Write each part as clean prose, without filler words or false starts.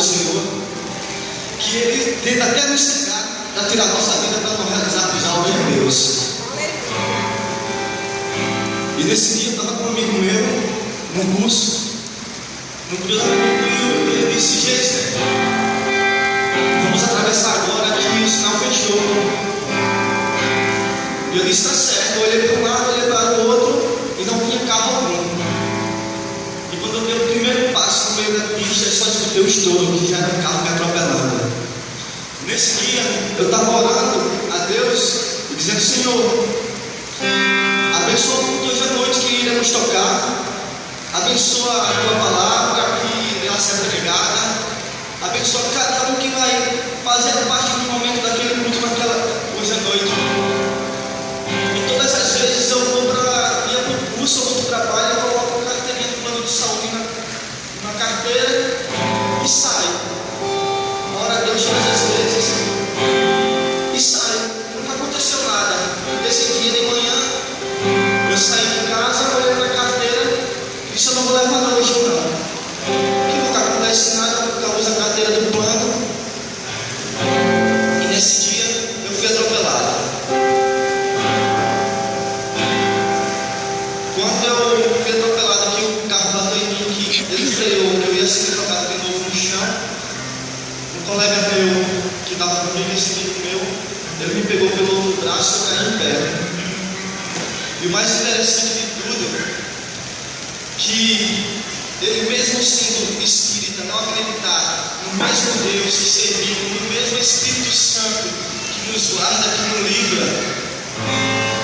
Senhor, que Ele tenta até nos cegar para tirar nossa vida, para não realizar os alvos de Deus. E nesse dia eu estava com um amigo meu, no curso, no cruzamento, e ele disse: Geister, vamos atravessar agora que o sinal fechou. E eu disse: tá certo. Eu olhei para um lado, olhei para o outro, e não tinha carro algum. E quando eu dei o primeiro passo no meio da pista, eu só escutei o estouro, que já era um carro me atropelando. Nesse dia, eu estava orando a Deus e dizendo: Senhor, abençoa hoje à noite que iremos tocar, abençoa a tua palavra que ela será pregada, abençoa cada um que vai fazer parte do momento daquele culto hoje à noite. E todas as vezes eu vou para o curso, eu vou para o trabalho, eu coloco a carteirinha do plano de saúde na carteira e saio. Ora a Deus todas as vezes e saio. Nunca aconteceu nada. Desse dia de manhã eu saí de casa, olhei para a carteira e disse: eu não vou levar hoje não. Que nunca acontece nada, porque eu uso a carteira do plano. E nesse dia eu fui atropelado. Quando eu fui atropelado aqui, o carro bateu em mim, que ele freou, que eu ia ser trocado de novo no chão. Um colega meu que estava comigo, esse amigo meu, ele me pegou pelo outro braço e eu caí em pé. E o mais interessante de tudo, que ele mesmo sendo espírita, não acreditar no mesmo Deus que serviu, no mesmo Espírito Santo que nos guarda, que nos livra,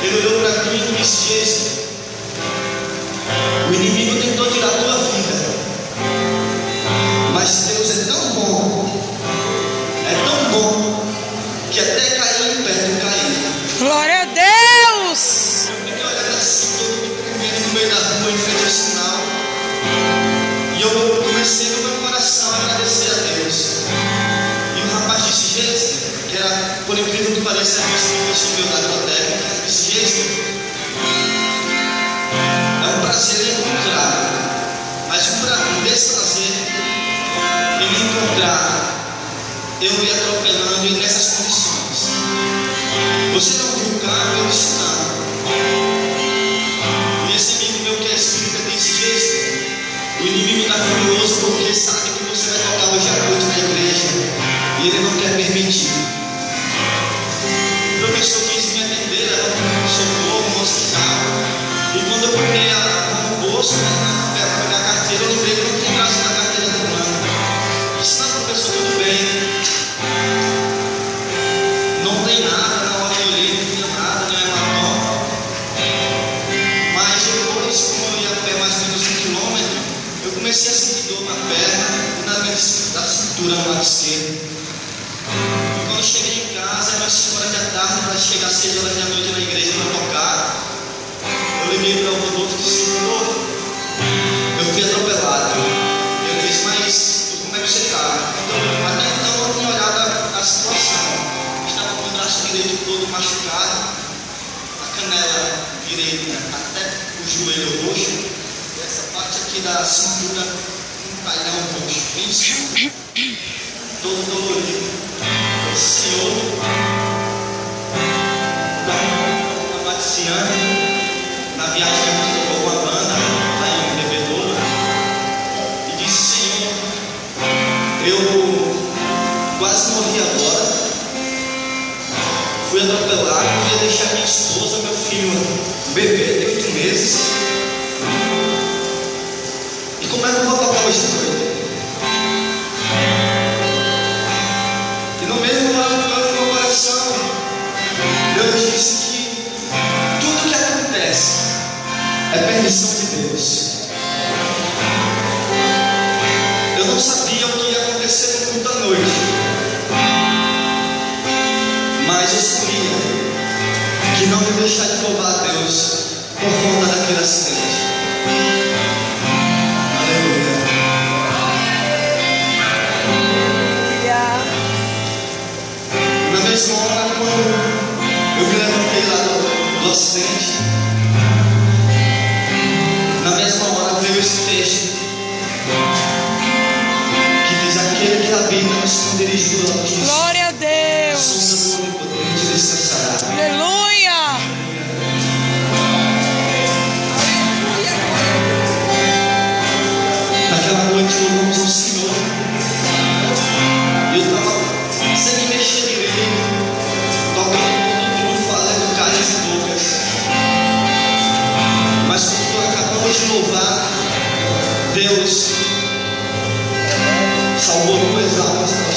ele olhou para mim e disse: Geister, o inimigo tentou tirar a tua vida, mas Deus é tão bom, que até cair em pé tu caiu. Glória a Deus! Eu fiquei olhando assim, todo mundo correndo no meio da rua, em frente ao sinal, e eu comecei no meu coração a agradecer a Deus. E o rapaz disse: Geister, que era, por incrível que pareça, meu professor meu da agrotécnica, disse: Geister, é um prazer encontrar, mas um desprazer em encontrar eu me atropelando e nessas condições. Você não viu o carro? Eu disse: não. E esse amigo meu que é espírita disse: Geister, o inimigo está furioso porque sabe que você vai tocar hoje à noite na igreja e ele não quer permitir. O professor quis me atender, ela me socorro no hospital. E quando eu peguei a mão no bolso, para pegar a carteira, eu lembrei que eu não tinha trazido a carteira do plano. Disse: não, professor, tudo bem. Não tem nada, na hora que eu olhei, não tinha nada, não é hematoma. Mas depois, como eu ia a pé mais ou menos 1 quilômetro, eu comecei a sentir dor na perna e na minha da cintura no lado esquerdo. E quando eu cheguei em casa, eram 5 horas da tarde, para chegar às 6 horas da noite na igreja para tocar. Eu liguei para o Rodolfo e disse: Rodolfo, eu fui atropelado. Ele disse: mas como é que você está? Até então eu tinha olhado a situação. Estava com o braço direito todo machucado, a canela direita até o joelho roxo, e essa parte aqui da cintura um talhão roxo, bem escuro, todo dolorido. Eu disse: Senhor, da Maticiana, na viagem que a gente tocou com a banda, lá em Bebedouro, e disse: Senhor, eu quase morri agora, fui atropelado, ia deixar minha esposa, meu filho, um bebê de 8 meses. E como é que eu vou tocar hoje à noite? E no mesmo lado do meu coração, Deus disse que tudo que acontece é permissão de Deus. Eu não sabia o que ia acontecer no culto à noite, mas eu sabia que não ia deixar de louvar a Deus por conta daquele acidente. Aleluia. Na mesma hora, quando eu me levantei lá do acidente, na mesma hora veio esse texto que diz: aquele que habita no esconderijo do Altíssimo. Glória a A Deus. sombra do Onipotente descansará. Aleluia. Naquela noite louvamos ao Senhor. Eu estava sem me mexer direito, tocando todo mundo, falando caras e bocas. Mas quando acabamos de louvar, Deus salvou duas almas.